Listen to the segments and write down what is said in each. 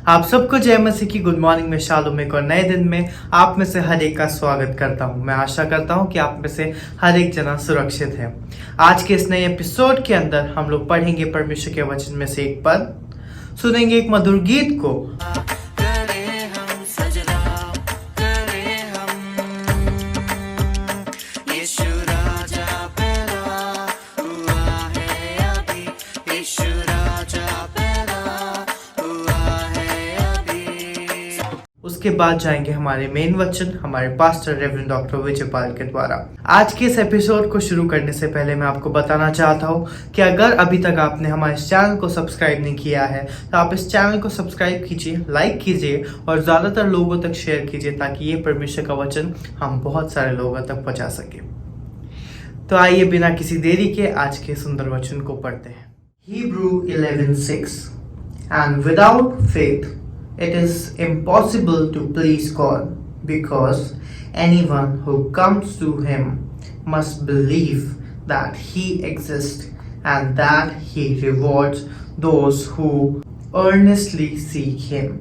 आप सबको जय मसीह की गुड मॉर्निंग में शालोम एक और नए दिन में आप में से हर एक का स्वागत करता हूं। मैं आशा करता हूं कि आप में से हर एक जना सुरक्षित है। आज के इस नए एपिसोड के अंदर हम लोग पढ़ेंगे परमेश्वर के वचन में से एक पद, सुनेंगे एक मधुर गीत को, उसके बाद जाएंगे हमारे मेन वचन हमारे pastor reverend doctor Vijay Pal के द्वारा। आज के इस एपिसोड को शुरू करने से पहले मैं आपको बताना चाहता हूँ कि अगर अभी तक आपने हमारे इस चैनल को सब्सक्राइब नहीं किया है तो आप इस चैनल को सब्सक्राइब कीजिए, लाइक कीजिए और ज़्यादातर लोगों तक शेयर कीजिए ताकि ये परमेश्वर का वचन हम बहुत सारे लोगों तक पहुँचा सके। तो आइए बिना किसी देरी के आज के सुंदर वचन को पढ़ते हैं। Hebrew 11:6 And without faith it is impossible to please God, because anyone who comes to Him must believe that He exists and that He rewards those who earnestly seek Him.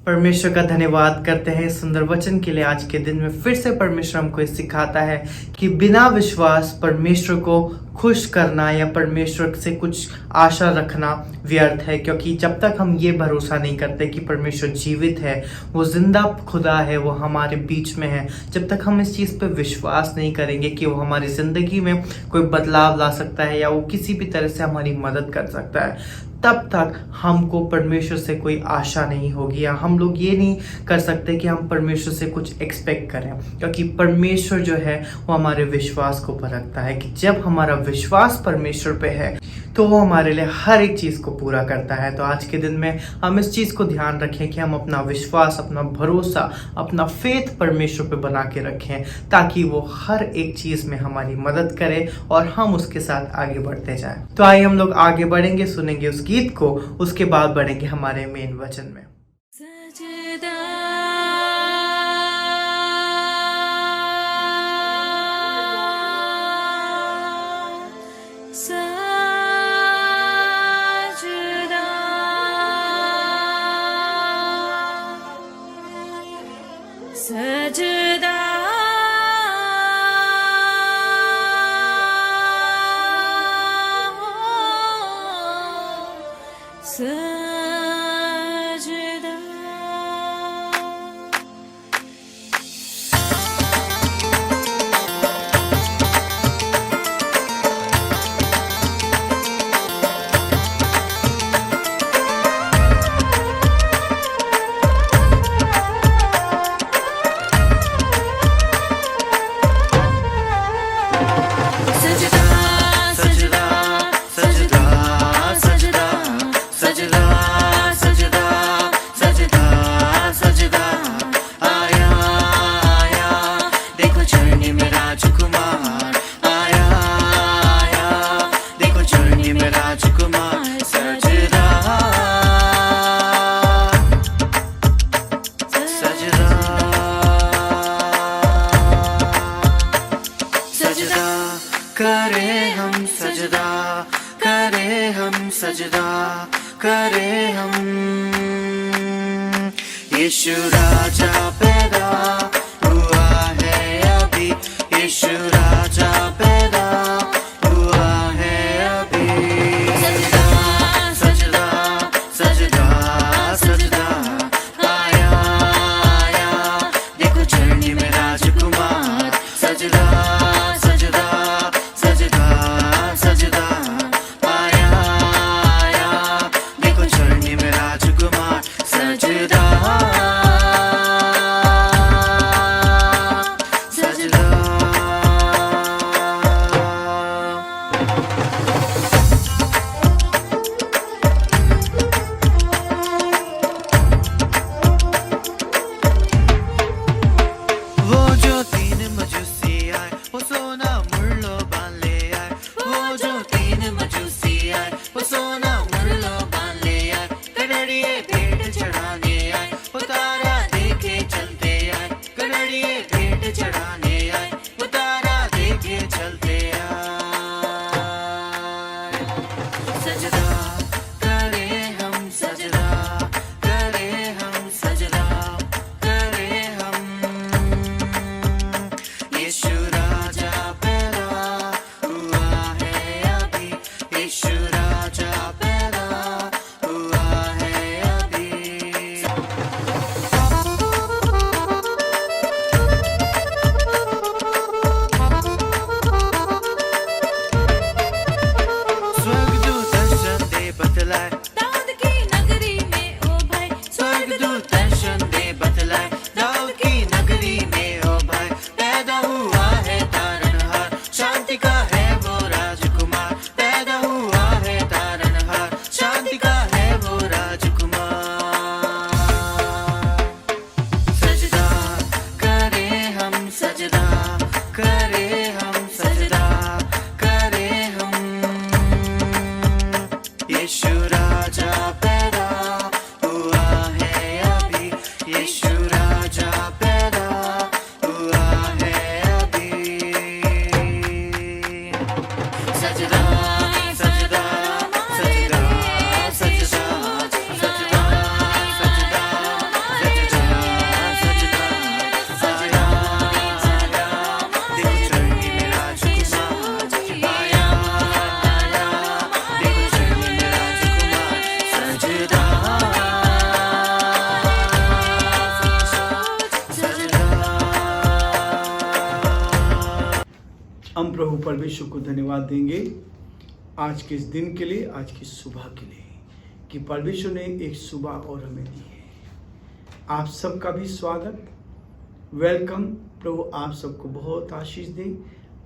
परमेश्वर का धन्यवाद करते हैं सुंदर वचन के लिए। आज के दिन में फिर से परमेश्वर हमको सिखाता है कि बिना विश्वास परमेश्वर को खुश करना या परमेश्वर से कुछ आशा रखना व्यर्थ है, क्योंकि जब तक हम ये भरोसा नहीं करते कि परमेश्वर जीवित है, वो जिंदा खुदा है, वो हमारे बीच में है, जब तक हम इस चीज़ पे विश्वास नहीं करेंगे कि वो हमारी ज़िंदगी में कोई बदलाव ला सकता है या वो किसी भी तरह से हमारी मदद कर सकता है, तब तक हमको परमेश्वर से कोई आशा नहीं होगी या हम लोग ये नहीं कर सकते कि हम परमेश्वर से कुछ एक्सपेक्ट करें, क्योंकि परमेश्वर जो है वो हमारे विश्वास को परखता है कि जब हमारा विश्वास परमेश्वर पे है तो वो हमारे लिए हर एक चीज़ को पूरा करता है। तो आज के दिन में हम इस चीज़ को ध्यान रखें कि हम अपना विश्वास, अपना भरोसा, अपना फेथ परमेश्वर पे बना के रखें ताकि वो हर एक चीज़ में हमारी मदद करे और हम उसके साथ आगे बढ़ते जाएं। तो आइए हम लोग आगे बढ़ेंगे, सुनेंगे उस गीत को, उसके बाद बढ़ेंगे हमारे मेन वचन में। करे हम यीशु राजा पैदा हुआ है अभी, यीशु राजा पैदा हुआ है अभी। सजदा सजदा सजदा सजदा आया आया, देखो चरनी में राजकुमार। सजदा सजदा सजदा सजदा सजदा प्रभु परमेश्वर को धन्यवाद देंगे आज के इस दिन के लिए, आज की सुबह के लिए, कि परमेश्वर ने एक सुबह और हमें दी है। आप सबका भी स्वागत, वेलकम। प्रभु आप सबको बहुत आशीष दे।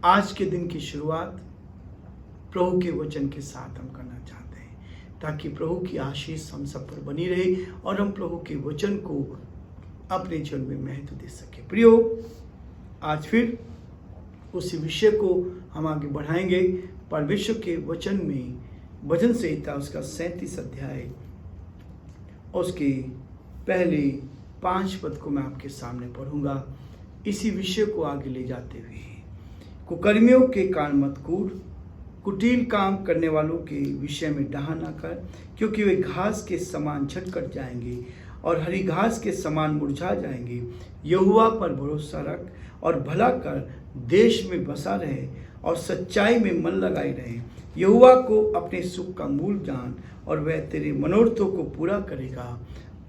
आज के दिन की शुरुआत प्रभु के वचन के साथ हम करना चाहते हैं, ताकि प्रभु की आशीष हम सब पर बनी रहे और हम प्रभु के वचन को अपने जीवन में महत्व दे सके। प्रियो, आज फिर उसी विषय को हम आगे बढ़ाएंगे। परमेश्वर के वचन में भजन संहिता उसका 37 अध्याय और उसके पहले 5 पद को मैं आपके सामने पढ़ूंगा। इसी विषय को आगे ले जाते हुए, कुकर्मियों के कारण मत कूद, कुटिल काम करने वालों के विषय में डहा न कर, क्योंकि वे घास के समान झटकट जाएंगे और हरी घास के समान मुरझा जाएंगे। यहोवा पर भरोसा रख और भला कर, देश में बसा रहे और सच्चाई में मन लगाए रहे। यहोवा को अपने सुख का मूल जान और वह तेरे मनोरथों को पूरा करेगा।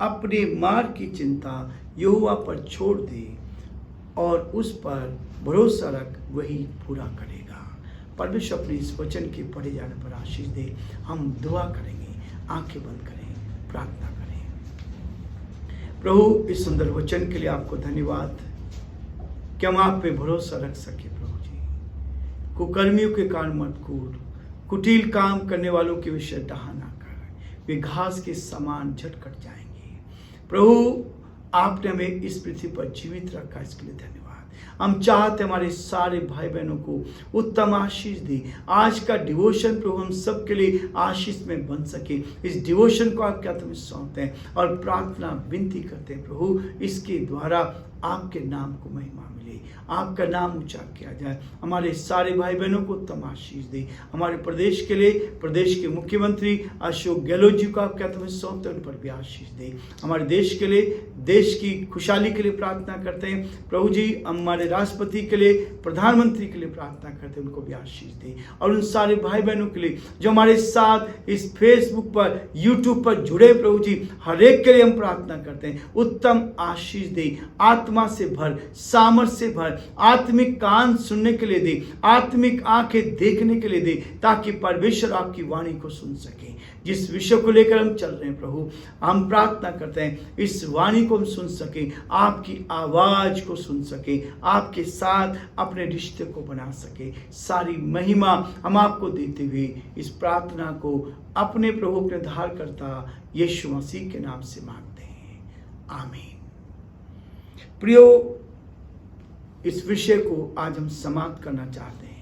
अपने मार्ग की चिंता यहोवा पर छोड़ दे और उस पर भरोसा रख, वही पूरा करेगा। परमेश्वर अपने इस वचन के पढ़े जाने पर आशीष दे। हम दुआ करेंगे, आंखें बंद करें, प्रार्थना करें। प्रभु, इस सुंदर वचन के लिए आपको धन्यवाद कि हम आप पे भरोसा रख सके। प्रभु जी, कुकर्मियों के कारण मत कूद, कुटिल काम करने वालों के विषय डहा ना कर, वे घास के समान झटकट जाएंगे। प्रभु, आपने हमें इस पृथ्वी पर जीवित रखा, इसके लिए धन्यवाद। हम चाहते हमारे सारे भाई बहनों को उत्तम आशीष दी। आज का डिवोशन प्रभु हम सब के लिए आशीष में बन सके। इस डिवोशन को आपके हाथ में सौंपते हैं और प्रार्थना विनती करते हैं प्रभु, इसके द्वारा आपके नाम को महिमा मिले, आपका नाम ऊंचा किया जाए। हमारे सारे भाई बहनों को उत्तम आशीष दे। हमारे प्रदेश के लिए प्रदेश के मुख्यमंत्री अशोक गहलोत जी को आपके हाथ में सौंपते हैं, उन पर भी आशीष दे। हमारे देश के लिए, देश की खुशहाली के लिए प्रार्थना करते हैं प्रभु जी। हमारे राष्ट्रपति के लिए, प्रधानमंत्री के लिए प्रार्थना करते हैं, उनको भी आशीष दे। और उन सारे भाई बहनों के लिए जो हमारे साथ इस फेसबुक पर, यूट्यूब पर जुड़े प्रभु जी, हर एक के लिए हम प्रार्थना करते हैं, उत्तम आशीष दे। आत्मा से भर, सामर्थ्य से भर, आत्मिक कान सुनने के लिए दे, आत्मिक आंखें देखने के लिए दे, ताकि परमेश्वर आपकी वाणी को सुन सके। जिस विषय को लेकर हम चल रहे हैं प्रभु, हम प्रार्थना करते हैं इस वाणी को हम सुन सके, आपकी आवाज को सुन सके, आपके साथ अपने रिश्ते को बना सके। सारी महिमा हम आपको देते हुए इस प्रार्थना को अपने प्रभु, अपने उद्धारकर्ता यीशु मसीह के नाम से मांगते हैं, आमीन। प्रियो, इस विषय को आज हम समाप्त करना चाहते हैं।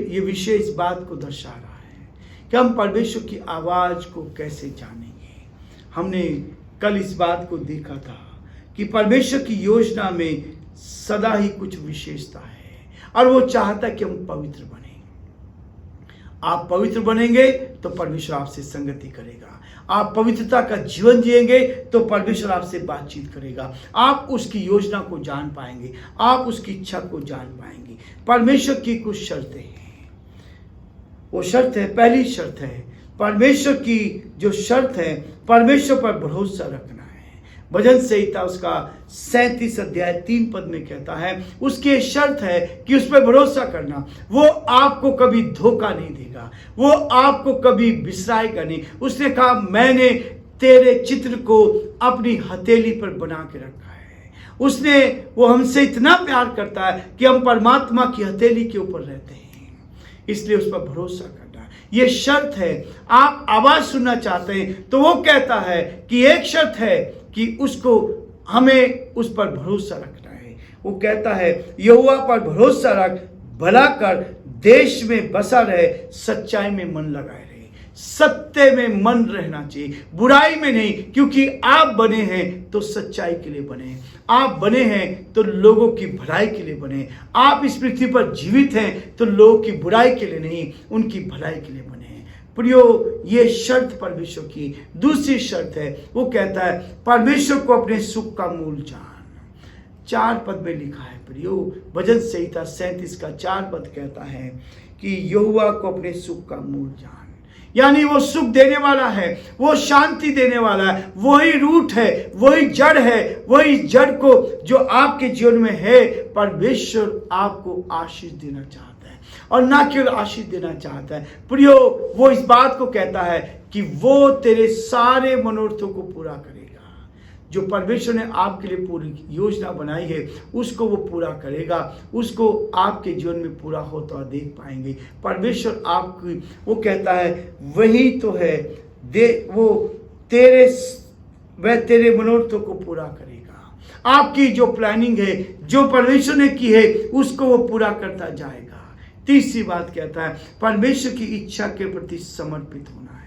ये विषय इस बात को दर्शा रहा है कि हम परमेश्वर की आवाज को कैसे जानेंगे। हमने कल इस बात को देखा था कि परमेश्वर की योजना में सदा ही कुछ विशेषता है और वो चाहता कि हम पवित्र बने। आप पवित्र बनेंगे तो परमेश्वर आपसे संगति करेगा। आप पवित्रता का जीवन जिएंगे तो परमेश्वर आपसे बातचीत करेगा। आप उसकी योजना को जान पाएंगे, आप उसकी इच्छा को जान पाएंगे। परमेश्वर की कुछ शर्तें हैं। वो शर्त है, पहली शर्त है, परमेश्वर की जो शर्त है, परमेश्वर पर भरोसा रखना है। भजन संहिता उसका 37 अध्याय 3 पद में कहता है, उसकी शर्त है कि उस पर भरोसा करना। वो आपको कभी धोखा नहीं देगा, वो आपको कभी बिसराएगा नहीं। उसने कहा, मैंने तेरे चित्र को अपनी हथेली पर बना के रखा है। वो हमसे इतना प्यार करता है कि हम परमात्मा की हथेली के ऊपर रहते हैं, इसलिए उस पर भरोसा करना ये शर्त है। आप आवाज सुनना चाहते हैं तो वो कहता है कि एक शर्त है कि उसको हमें उस पर भरोसा रखना है। वो कहता है, यहोवा पर भरोसा रख, भला कर, देश में बसा रहे, सच्चाई में मन लगाए रहे। सत्य में मन रहना चाहिए, बुराई में नहीं, क्योंकि आप बने हैं तो सच्चाई के लिए बने हैं। आप बने हैं तो लोगों की भलाई के लिए बने। आप इस पृथ्वी पर जीवित हैं तो लोगों की बुराई के लिए नहीं, उनकी भलाई के लिए बने। प्रियो, ये शर्त परमेश्वर की। दूसरी शर्त है, वो कहता है परमेश्वर को अपने सुख का मूल जान। 4 पद में लिखा है प्रियो, भजन संहिता 37 का 4 पद कहता है कि यहोवा को अपने सुख का मूल जान। यानी वो सुख देने वाला है, वो शांति देने वाला है, वही रूट है, वही जड़ है, वही जड़ को जो आपके जीवन में है परमेश्वर आपको आशीष देना चाहता है। और ना केवल आशीष देना चाहता है प्रियो, वो इस बात को कहता है कि वो तेरे सारे मनोरथों को पूरा करेगा। जो परमेश्वर ने आपके लिए पूरी योजना बनाई है उसको वो पूरा करेगा, उसको आपके जीवन में पूरा होता देख पाएंगे। परमेश्वर आपकी वो कहता है वही तो है वो वह तेरे मनोरथों को पूरा करेगा। आपकी जो प्लानिंग है, जो परमेश्वर ने की है, उसको वो पूरा करता जाएगा। तीसरी बात कहता है परमेश्वर की इच्छा के प्रति समर्पित होना है।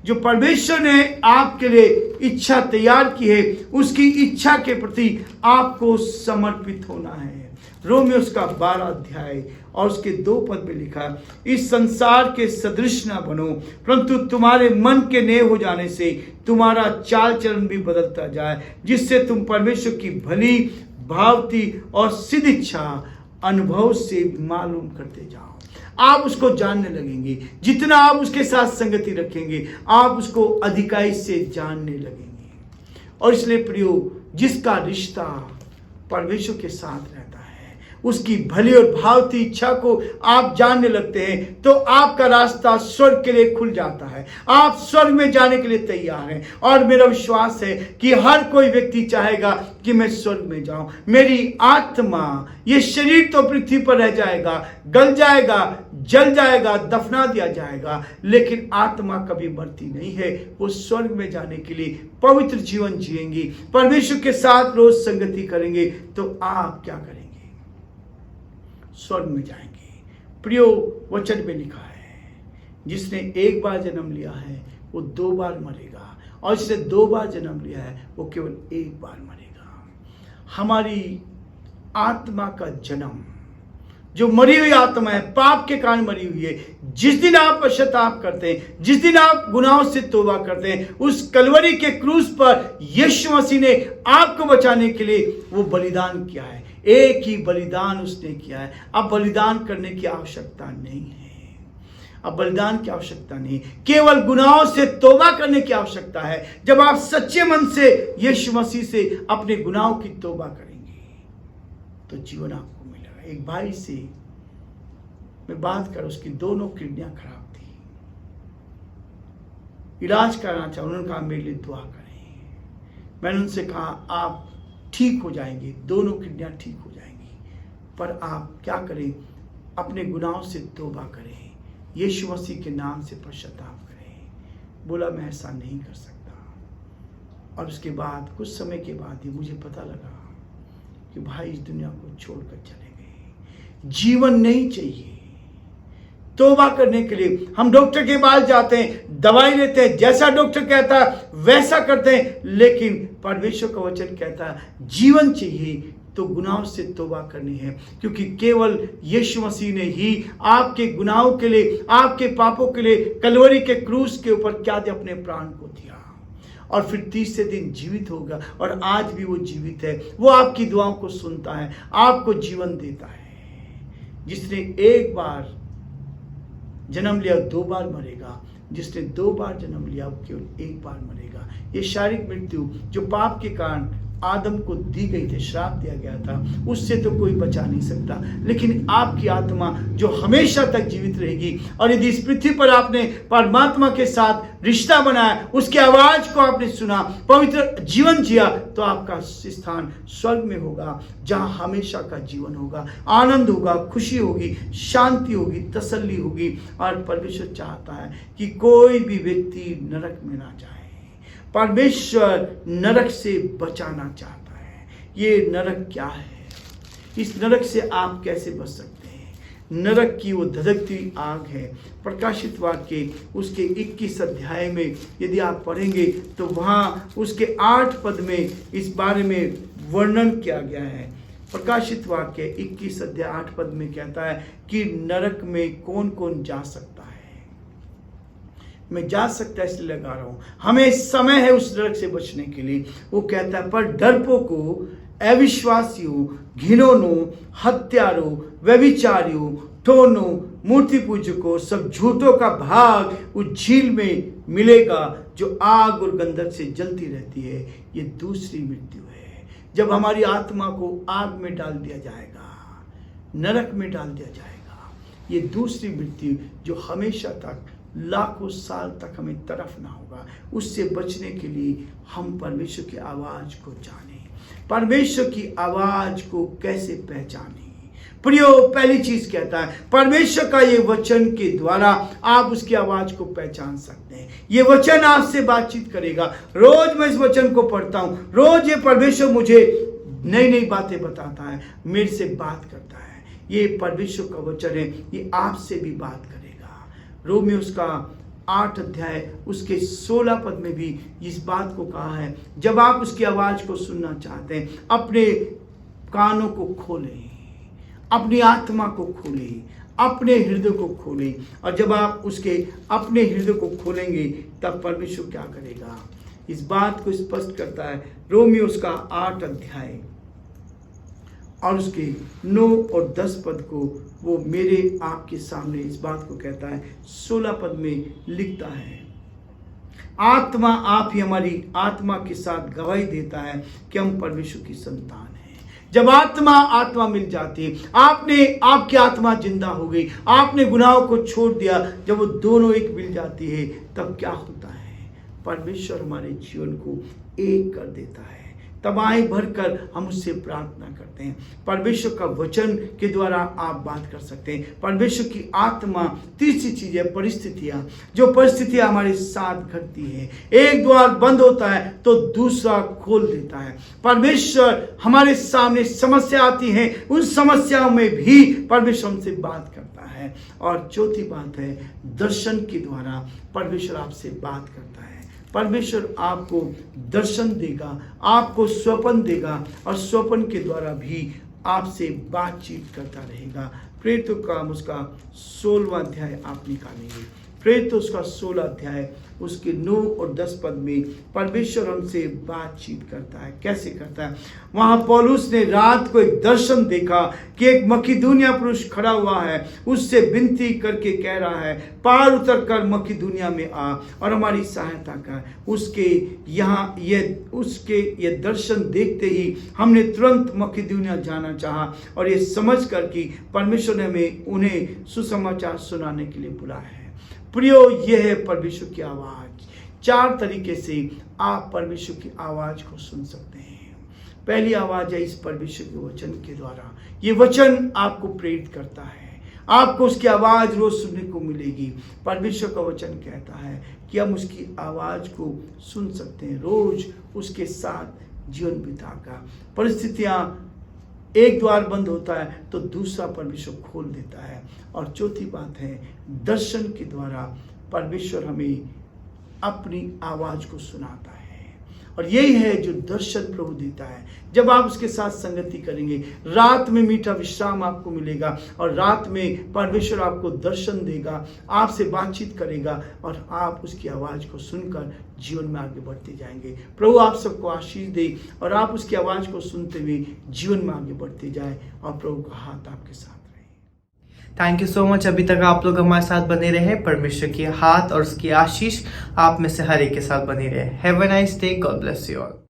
जो परमेश्वर ने आपके लिए इच्छा तैयार की है उसकी इच्छा के प्रति आपको समर्पित होना है। रोमियो उसका 12 अध्याय और उसके 2 पद में लिखा, इस संसार के सदृश न बनो, परंतु तुम्हारे मन के नए हो जाने से तुम्हारा चाल चलन भी बदलता जाए, जिससे तुम परमेश्वर की भली भावती और सिद्ध इच्छा अनुभव से मालूम करते जाओ। आप उसको जानने लगेंगे, जितना आप उसके साथ संगति रखेंगे आप उसको अधिकाई से जानने लगेंगे। और इसलिए प्रियो, जिसका रिश्ता परमेश्वर के साथ रहता है उसकी भली और भावती इच्छा को आप जानने लगते हैं तो आपका रास्ता स्वर्ग के लिए खुल जाता है। आप स्वर्ग में जाने के लिए तैयार हैं। और मेरा विश्वास है कि हर कोई व्यक्ति चाहेगा कि मैं स्वर्ग में जाऊं। मेरी आत्मा, ये शरीर तो पृथ्वी पर रह जाएगा, गल जाएगा, जल जाएगा, दफना दिया जाएगा, लेकिन आत्मा कभी मरती नहीं है। वो स्वर्ग में जाने के लिए पवित्र जीवन जिएंगी, परमेश्वर के साथ रोज संगति करेंगे। तो आप क्या करेंगे? स्वर्ग में जाएंगे। प्रियो, वचन में लिखा है जिसने एक बार जन्म लिया है वो 2 बार मरेगा, और जिसने 2 बार जन्म लिया है वो केवल 1 बार मरेगा। हमारी आत्मा का जन्म, जो मरी हुई आत्मा है, पाप के कारण मरी हुई है, जिस दिन आप पश्चाताप करते हैं, जिस दिन आप गुनाहों से तौबा करते हैं, उस कलवरी के क्रूस पर यीशु मसीह ने आपको बचाने के लिए वो बलिदान किया है। एक ही बलिदान उसने किया है। अब बलिदान करने की आवश्यकता नहीं है। अब बलिदान की आवश्यकता नहीं, केवल गुनाहों से तौबा करने की आवश्यकता है। जब आप सच्चे मन से यीशु मसीह से अपने गुनाहों की तौबा करेंगे तो जीवन आपको मिलेगा। एक भाई से मैं बात कर, उसकी दोनों किडनियां खराब थी, इलाज कराना चाहा। उन्होंने कहा मेरे लिए दुआ करें। मैंने उनसे कहा आप ठीक हो जाएंगे, दोनों किडनियां ठीक हो जाएंगी, पर आप क्या करें? अपने गुनाहों से तौबा करें, यीशु मसीह के नाम से पश्चाताप करें। बोला मैं ऐसा नहीं कर सकता। और उसके बाद कुछ समय के बाद ही मुझे पता लगा कि भाई इस दुनिया को छोड़कर चले गए। जीवन नहीं चाहिए। तौबा करने के लिए हम डॉक्टर के पास जाते हैं, दवाई लेते हैं, जैसा डॉक्टर कहता है वैसा करते हैं, लेकिन परमेश्वर का वचन कहता है जीवन चाहिए तो गुनाहों से तौबा करनी है, क्योंकि केवल यीशु मसीह ने ही आपके गुनाहों के लिए, आपके पापों के लिए कलवरी के क्रूस के ऊपर क्या दिया? अपने प्राण को दिया, और फिर 30 दिन जीवित होगा। और आज भी वो जीवित है। वो आपकी दुआओं को सुनता है, आपको जीवन देता है। जिसने 1 बार जन्म लिया 2 बार मरेगा, जिसने 2 बार जन्म लिया वो केवल 1 बार मरेगा। ये शारीरिक मृत्यु जो पाप के कारण आदम को दी गई थी, श्राप दिया गया था, उससे तो कोई बचा नहीं सकता। लेकिन आपकी आत्मा जो हमेशा तक जीवित रहेगी, और यदि इस पृथ्वी पर आपने परमात्मा के साथ रिश्ता बनाया, उसकी आवाज को आपने सुना, पवित्र जीवन जिया, तो आपका स्थान स्वर्ग में होगा, जहां हमेशा का जीवन होगा, आनंद होगा, खुशी होगी, शांति होगी, तसल्ली होगी। और परमेश्वर चाहता है कि कोई भी व्यक्ति नरक में ना जाए। परमेश्वर नरक से बचाना चाहता है। ये नरक क्या है? इस नरक से आप कैसे बच सकते हैं? नरक की वो धधकती आग है। प्रकाशित वाक्य उसके 21 अध्याय में यदि आप पढ़ेंगे तो वहाँ उसके 8 पद में इस बारे में वर्णन किया गया है। प्रकाशित वाक्य 21 अध्याय 8 पद में कहता है कि नरक में कौन कौन जा सकता है। मैं जा सकता है इसलिए लगा रहा हूं, हमें समय है उस नरक से बचने के लिए। वो कहता है पर डरपोकों, अविश्वासियों, घिनौनों, हत्यारों, व्यभिचारियों, ठोनों, मूर्ति पूजक को, सब झूठों का भाग उस झील में मिलेगा जो आग और गंधक से जलती रहती है। ये दूसरी मृत्यु है, जब हमारी आत्मा को आग में डाल दिया जाएगा, नरक में डाल दिया जाएगा। ये दूसरी मृत्यु जो हमेशा तक, लाखों साल तक हमें तड़पना होगा। उससे बचने के लिए हम परमेश्वर की आवाज को जानें, परमेश्वर की आवाज को कैसे पहचानें। प्रियो, पहली चीज कहता है परमेश्वर का ये वचन के द्वारा आप उसकी आवाज को पहचान सकते हैं। ये वचन आपसे बातचीत करेगा। रोज मैं इस वचन को पढ़ता हूं, रोज ये परमेश्वर मुझे नई नई बातें बताता है, मेरे से बात करता है। ये परमेश्वर का वचन है, ये आपसे भी बात करेगा। रोमियो उसका 8 अध्याय उसके 16 पद में भी इस बात को कहा है, जब आप उसकी आवाज को सुनना चाहते हैं, अपने कानों को खोलें, अपनी आत्मा को खोलें, अपने हृदय को खोलें। और जब आप उसके अपने हृदय को खोलेंगे तब परमेश्वर क्या करेगा, इस बात को स्पष्ट करता है। रोमियो उसका 8 अध्याय और उसके 9 और 10 पद को वो मेरे आपके सामने इस बात को कहता है। 16 पद में लिखता है, आत्मा आप ही हमारी आत्मा के साथ गवाही देता है कि हम परमेश्वर की संतान हैं। जब आत्मा मिल जाती है, आपकी आत्मा जिंदा हो गई, आपने गुनाहों को छोड़ दिया, जब वो दोनों एक मिल जाती है तब क्या होता है, परमेश्वर हमारे जीवन को एक कर देता है। तबाही भरकर हम उससे प्रार्थना करते हैं। परमेश्वर का वचन के द्वारा आप बात कर सकते हैं। परमेश्वर की आत्मा, तीसरी चीज है परिस्थितियां। जो परिस्थितियां हमारे साथ घटती है, एक द्वार बंद होता है तो दूसरा खोल देता है। परमेश्वर हमारे सामने समस्या आती है, उन समस्याओं में भी परमेश्वर हमसे बात करता है। और चौथी बात है दर्शन के द्वारा परमेश्वर आपसे बात करता है। परमेश्वर आपको दर्शन देगा, आपको स्वप्न देगा और स्वप्न के द्वारा भी आपसे बातचीत करता रहेगा। प्रेरितों का उसका 16वां अध्याय आप निकालेंगे। प्रेरितों उसका 16 अध्याय उसके 9 और 10 पद में परमेश्वर हमसे बातचीत करता है। कैसे करता है, वहां पौलुस ने रात को एक दर्शन देखा कि एक मकिदुनिया पुरुष खड़ा हुआ है, उससे विनती करके कह रहा है, पार उतर कर मकिदुनिया में आ और हमारी सहायता कर। उसके ये दर्शन देखते ही हमने तुरंत मकिदुनिया जाना चाहा और ये समझ कर कि परमेश्वर ने हमें उन्हें सुसमाचार सुनाने के लिए बुलाया है। प्रियो, यह है परमेश्वर की आवाज। 4 तरीके से आप परमेश्वर की आवाज को सुन सकते हैं। पहली आवाज है इस परमेश्वर के वचन के द्वारा। ये वचन आपको प्रेरित करता है, आपको उसकी आवाज रोज सुनने को मिलेगी। परमेश्वर का वचन कहता है कि हम उसकी आवाज को सुन सकते हैं, रोज उसके साथ जीवन बिताकर। परिस्थितियां, एक द्वार बंद होता है तो दूसरा परमेश्वर खोल देता है। और चौथी बात है दर्शन के द्वारा परमेश्वर हमें अपनी आवाज को सुनाता है। और यही है जो दर्शन प्रभु देता है। जब आप उसके साथ संगति करेंगे, रात में मीठा विश्राम आपको मिलेगा और रात में परमेश्वर आपको दर्शन देगा, आपसे बातचीत करेगा और आप उसकी आवाज को सुनकर जीवन में आगे बढ़ते जाएंगे। प्रभु आप सबको आशीष दे और आप उसकी आवाज को सुनते हुए जीवन में आगे बढ़ते जाए और प्रभु का हाथ आपके साथ रहे। Thank you so much. अभी तक आप लोग हमारे साथ बने रहे। परमेश्वर की हाथ और उसकी आशीष आप में से हर एक के साथ बनी रहे। Have a nice day. God bless you all.